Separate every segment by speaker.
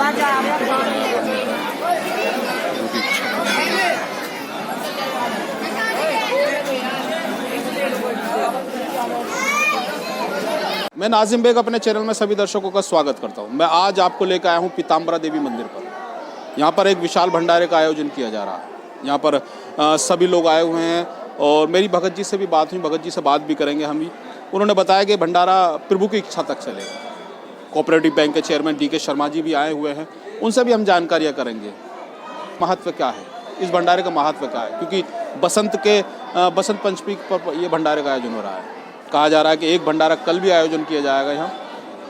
Speaker 1: मैं नाजिम बेग अपने चैनल में सभी दर्शकों का स्वागत करता हूं। मैं आज आपको लेकर आया हूं पीताम्बरा देवी मंदिर पर। यहां पर एक विशाल भंडारे का आयोजन किया जा रहा है। यहां पर सभी लोग आए हुए हैं और मेरी भगत जी से भी बात हुई, भगत जी से बात भी करेंगे हम भी। उन्होंने बताया कि भंडारा प्रभु की इच्छा तक चलेगा। कोऑपरेटिव बैंक के चेयरमैन डी के शर्मा जी भी आए हुए हैं, उनसे भी हम जानकारियाँ करेंगे। महत्व क्या है इस भंडारे का, महत्व क्या है, क्योंकि बसंत पंचमी पर ये भंडारे का आयोजन हो रहा है। कहा जा रहा है कि एक भंडारा कल भी आयोजन किया जाएगा यहाँ,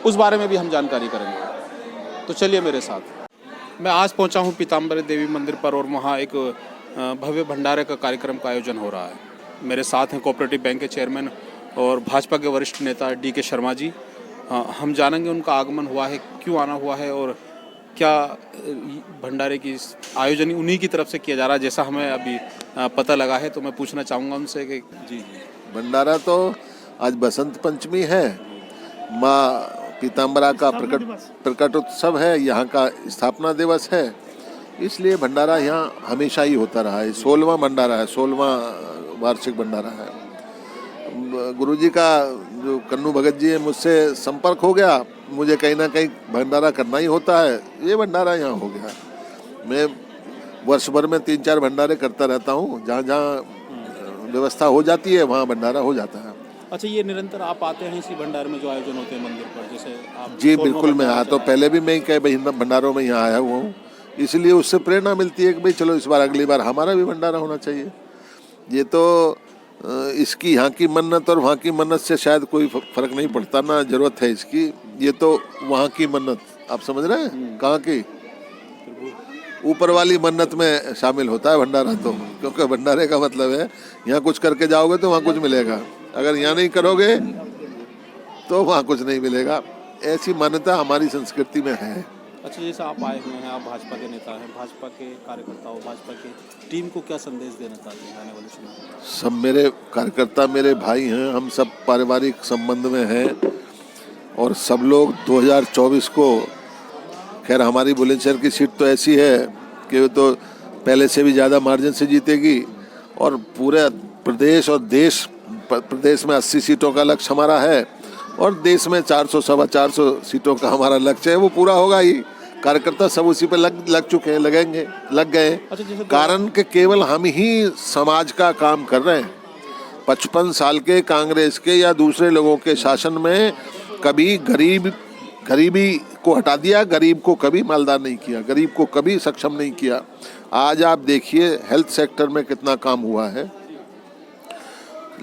Speaker 1: उस बारे में भी हम जानकारी करेंगे। तो चलिए मेरे साथ। मैं आज पहुँचा हूँ पीताम्बरा देवी मंदिर पर और वहाँ एक भव्य भंडारे का कार्यक्रम का आयोजन हो रहा है। मेरे साथ हैं कोऑपरेटिव बैंक के चेयरमैन और भाजपा के वरिष्ठ नेता डी के शर्मा जी। हम जानेंगे उनका आगमन हुआ है, क्यों आना हुआ है और क्या भंडारे की आयोजन उन्हीं की तरफ से किया जा रहा है, जैसा हमें अभी पता लगा है। तो मैं पूछना चाहूँगा उनसे कि जी
Speaker 2: भंडारा तो आज बसंत पंचमी है, माँ पीताम्बरा का प्रकट उत्सव है, यहाँ का स्थापना दिवस है, इसलिए भंडारा यहाँ हमेशा ही होता रहा है। 16वां भंडारा है, 16वां वार्षिक भंडारा है। गुरुजी का जो कन्नू भगत जी है, मुझसे संपर्क हो गया, मुझे कहीं ना कहीं भंडारा करना ही होता है, ये भंडारा यहाँ हो गया। मैं वर्ष भर में 3-4 भंडारे करता रहता हूँ, जहाँ जहाँ व्यवस्था हो जाती है वहाँ भंडारा हो जाता है।
Speaker 1: अच्छा, ये निरंतर आप आते हैं इसी भंडारे में जो आयोजन होते हैं मंदिर पर, जैसे आप?
Speaker 2: जी बिल्कुल, मैं आया तो पहले भी मैं कई भंडारों में यहाँ आया हुआ हूँ, इसलिए उससे प्रेरणा मिलती है कि भाई चलो इस बार अगली बार हमारा भी भंडारा होना चाहिए। ये तो इसकी यहाँ की मन्नत और वहाँ की मन्नत से शायद कोई फर्क नहीं पड़ता, ना जरूरत है इसकी। ये तो वहाँ की मन्नत, आप समझ रहे हैं, कहाँ की, ऊपर वाली मन्नत में शामिल होता है भंडारा तो, क्योंकि भंडारे का मतलब है यहाँ कुछ करके जाओगे तो वहाँ कुछ मिलेगा, अगर यहाँ नहीं करोगे तो वहाँ कुछ नहीं मिलेगा। ऐसी मान्यता हमारी संस्कृति में है।
Speaker 1: अच्छा, जैसे आप आए हुए हैं, आप भाजपा के नेता हैं, भाजपा के कार्यकर्ता हो, भाजपा की टीम को क्या संदेश देना चाहते हैं आने वाले समय में?
Speaker 2: सब मेरे कार्यकर्ता मेरे भाई हैं, हम सब पारिवारिक संबंध में हैं और सब लोग 2024 को, खैर हमारी बुलंदशहर की सीट तो ऐसी है कि वो तो पहले से भी ज़्यादा मार्जिन से जीतेगी और पूरे प्रदेश और प्रदेश में 80 सीटों का लक्ष्य हमारा है और देश में 400-450 सीटों का हमारा लक्ष्य है, वो पूरा होगा ही। कार्यकर्ता सब उसी पे लग चुके हैं, लग गए।
Speaker 1: अच्छा,
Speaker 2: कारण कि केवल हम ही समाज का काम कर रहे हैं। 55 साल के कांग्रेस के या दूसरे लोगों के शासन में कभी गरीबी को हटा दिया, गरीब को कभी मालदार नहीं किया, गरीब को कभी सक्षम नहीं किया। आज आप देखिए हेल्थ सेक्टर में कितना काम हुआ है।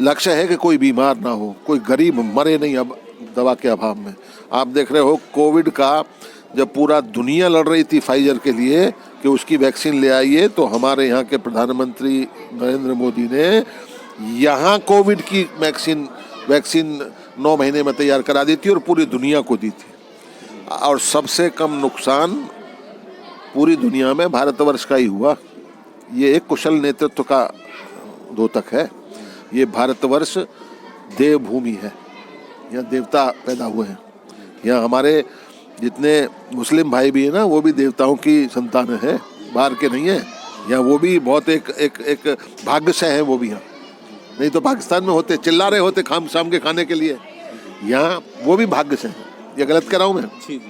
Speaker 2: लक्ष्य है कि कोई बीमार ना हो, कोई गरीब मरे नहीं अब दवा के अभाव में। आप देख रहे हो कोविड का जब पूरा दुनिया लड़ रही थी फाइजर के लिए कि उसकी वैक्सीन ले आइए, तो हमारे यहाँ के प्रधानमंत्री नरेंद्र मोदी ने यहाँ कोविड की वैक्सीन 9 महीने में तैयार करा दी थी और पूरी दुनिया को दी थी। और सबसे कम नुकसान पूरी दुनिया में भारतवर्ष का ही हुआ। ये एक कुशल नेतृत्व का द्योतक है। ये भारतवर्ष देवभूमि है, यहाँ देवता पैदा हुए हैं। यहाँ हमारे जितने मुस्लिम भाई भी हैं ना, वो भी देवताओं की संतान है, बाहर के नहीं है। यहाँ वो भी बहुत एक भाग्य से है वो भी यहाँ, नहीं तो पाकिस्तान में होते चिल्ला रहे होते शाम के खाने के लिए, यहाँ वो भी भाग्य से हैं। ये गलत कह रहा हूँ मैं?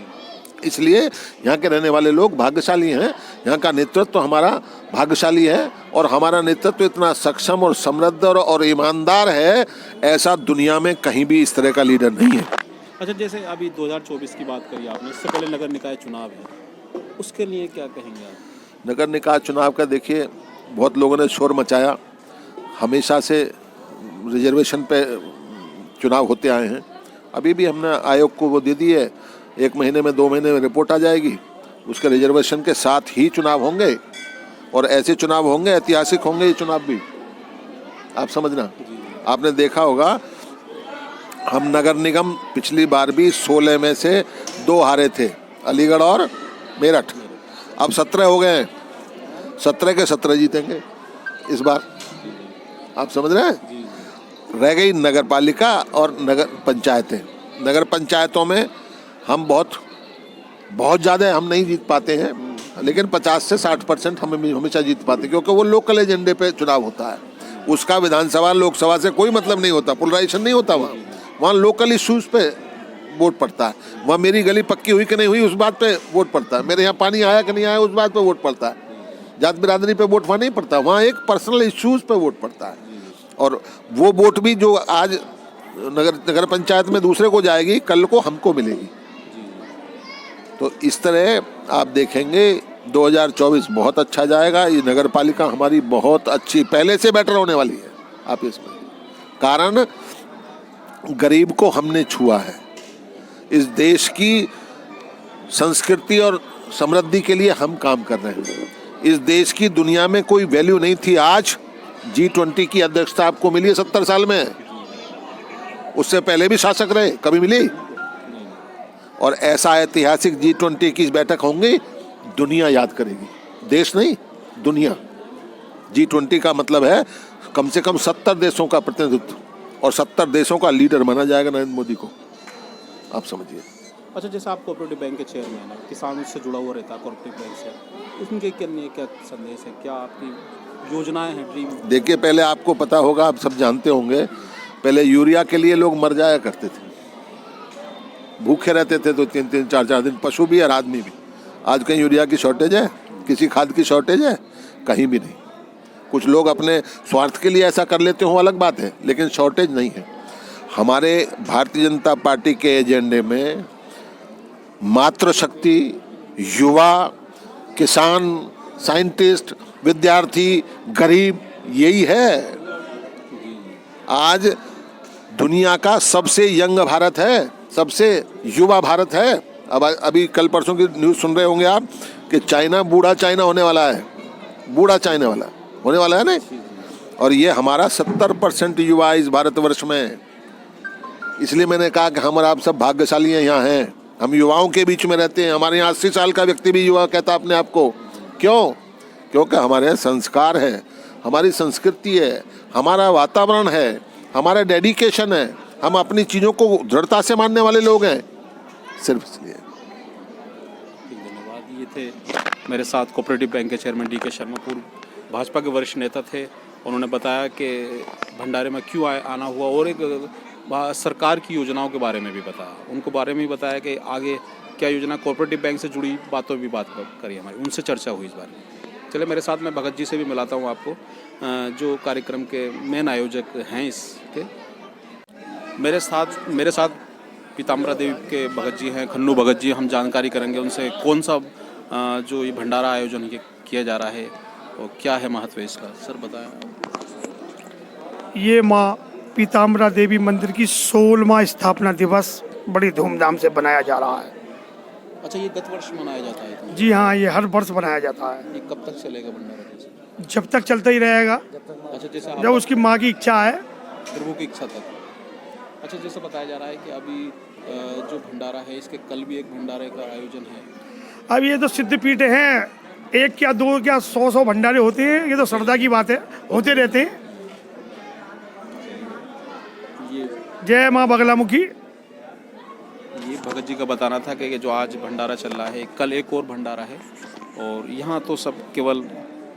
Speaker 2: इसलिए यहाँ के रहने वाले लोग भाग्यशाली हैं, यहाँ का नेतृत्व तो हमारा भाग्यशाली है और हमारा नेतृत्व इतना सक्षम और समृद्ध और ईमानदार है, ऐसा दुनिया में कहीं भी इस तरह का लीडर नहीं है।
Speaker 1: अच्छा, जैसे अभी 2024 की बात करी आपने, इससे पहले नगर निकाय चुनाव है, उसके लिए क्या कहेंगे आप?
Speaker 2: नगर निकाय चुनाव का देखिए, बहुत लोगों ने शोर मचाया, हमेशा से रिजर्वेशन पे चुनाव होते आए हैं। अभी भी हमने आयोग को वो दे दी है, 1 महीने में 2 महीने में रिपोर्ट आ जाएगी, उसके रिजर्वेशन के साथ ही चुनाव होंगे और ऐसे चुनाव होंगे, ऐतिहासिक होंगे ये चुनाव भी, आप समझना। आपने देखा होगा हम नगर निगम पिछली बार भी 16 में से 2 हारे थे, अलीगढ़ और मेरठ। अब 17 हो गए हैं, 17 के 17 जीतेंगे इस बार, आप समझ रहे हैं। रह गई नगर पालिका और नगर पंचायतें। नगर पंचायतों में हम बहुत बहुत ज़्यादा हम नहीं जीत पाते हैं, लेकिन 50 से 60% हम हमेशा जीत पाते हैं, क्योंकि वो लोकल एजेंडे पे चुनाव होता है। उसका विधानसभा लोकसभा से कोई मतलब नहीं होता, पोलराइजेशन नहीं होता वहाँ लोकल इश्यूज पे वोट पड़ता है। वहाँ मेरी गली पक्की हुई कि नहीं हुई उस बात पे वोट पड़ता है, मेरे यहाँ पानी आया कि नहीं आया उस बात पे वोट पड़ता है। जात बिरादरी पे वोट वहाँ नहीं पड़ता, वहाँ एक पर्सनल इश्यूज पे वोट पड़ता है। और वो वोट भी जो आज नगर पंचायत में दूसरे को जाएगी, कल को हमको मिलेगी। तो इस तरह आप देखेंगे 2024 बहुत अच्छा जाएगा। ये नगर पालिका हमारी बहुत अच्छी, पहले से बेटर होने वाली है। आप इसमें कारण गरीब को हमने छुआ है। इस देश की संस्कृति और समृद्धि के लिए हम काम कर रहे हैं। इस देश की दुनिया में कोई वैल्यू नहीं थी, आज G20 की अध्यक्षता आपको मिली है 70 साल में। उससे पहले भी शासक रहे, कभी मिली? और ऐसा ऐतिहासिक G20 की बैठक होंगी, दुनिया याद करेगी, देश नहीं दुनिया। G20 का मतलब है कम से कम 70 देशों का प्रतिनिधित्व, और 70 देशों का लीडर माना जाएगा नरेंद्र मोदी को। आप समझिए।
Speaker 1: अच्छा, जैसे आप कोऑपरेटिव बैंक के चेयरमैन हैं, किसान से जुड़ा हुआ रहता है कोऑपरेटिव बैंक से, उसके क्या संदेश है, क्या आपकी योजनाएं हैं, ड्रीम?
Speaker 2: देखिए, पहले आपको पता होगा, आप सब जानते होंगे, पहले यूरिया के लिए लोग मर जाया करते थे, भूखे रहते थे, तो 3-3, 4-4 दिन, पशु भी और आदमी भी। आज कहीं यूरिया की शॉर्टेज है, किसी खाद की शॉर्टेज है? कहीं भी नहीं। कुछ लोग अपने स्वार्थ के लिए ऐसा कर लेते हो, अलग बात है, लेकिन शॉर्टेज नहीं है। हमारे भारतीय जनता पार्टी के एजेंडे में मातृशक्ति, युवा, किसान, साइंटिस्ट, विद्यार्थी, गरीब, यही है। आज दुनिया का सबसे यंग भारत है, सबसे युवा भारत है। अब अभी कल परसों की न्यूज़ सुन रहे होंगे आप कि चाइना बूढ़ा चाइना होने वाला है, बूढ़ा चाइना वाला होने वाला है ना। और ये हमारा 70% युवा इस भारतवर्ष में। इसलिए मैंने कहा कि हम और आप सब भाग्यशाली हैं, यहाँ हैं, हम युवाओं के बीच में रहते हैं। हमारे यहाँ 80 साल का व्यक्ति भी युवा कहता अपने आप को। क्यों? क्योंकि हमारे यहाँ संस्कार है, हमारी संस्कृति है, हमारा वातावरण है, हमारा डेडिकेशन है, हम अपनी चीज़ों को दृढ़ता से मानने वाले लोग हैं, सिर्फ इसलिए।
Speaker 1: धन्यवाद। ये थे मेरे साथ कोऑपरेटिव बैंक के चेयरमैन DK शर्मा, पूर्व भाजपा के वरिष्ठ नेता थे। उन्होंने बताया कि भंडारे में क्यों आना हुआ, और एक सरकार की योजनाओं के बारे में भी बताया। उनको बारे में भी बताया कि आगे क्या योजना, कोऑपरेटिव बैंक से जुड़ी बातों भी बात करी हमारी, उनसे चर्चा हुई इस बारे में। चलिए, मेरे साथ मैं भगत जी से भी मिलाता हूँ आपको, जो कार्यक्रम के मेन आयोजक हैं इसके। मेरे साथ पीताम्बरा देवी के भगत जी हैं, खन्नू भगत जी। हम जानकारी करेंगे उनसे कौन सा जो ये भंडारा आयोजन किया जा रहा है और क्या है महत्व इसका। सर बताएं।
Speaker 3: ये माँ पीताम्बरा देवी मंदिर की 16वां स्थापना दिवस बड़ी धूमधाम से बनाया जा रहा है।
Speaker 1: अच्छा, ये गत वर्ष मनाया जाता है इतना?
Speaker 3: जी हाँ, ये हर वर्ष बनाया जाता है।
Speaker 1: ये कब तक चलेगा भंडारा जैसे?
Speaker 3: जब तक चलता ही रहेगा,
Speaker 1: अच्छा, जैसे
Speaker 3: जब उसकी माँ की इच्छा है।
Speaker 1: प्रभु की इच्छा तक। अच्छा, जैसे बताया जा रहा है कि अभी जो भंडारा है, इसके कल भी एक भंडारे का आयोजन है। अब
Speaker 3: ये तो सिद्धपीठ हैं, एक क्या दो क्या 100 भंडारे होते हैं, ये तो श्रद्धा की बात है, होते रहते हैं।
Speaker 1: ये
Speaker 3: जय माँ बगलामुखी।
Speaker 1: ये भगत जी का बताना था कि जो आज भंडारा चल रहा है, कल एक और भंडारा है, और यहाँ तो सब केवल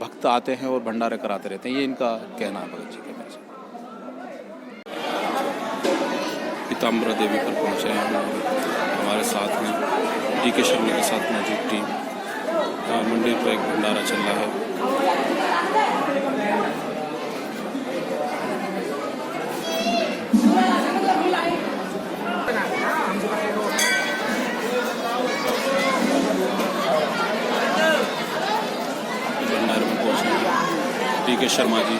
Speaker 1: भक्त आते हैं और भंडारे कराते रहते हैं, ये इनका कहना है भगत जी के। पीताम्बरा देवी पर पहुँचे हैं हमारे साथ में DK शर्मा के साथ मौजूद टीम। मंदिर पर एक भंडारा चल रहा है। भंडारे में पहुँचे DK शर्मा जी।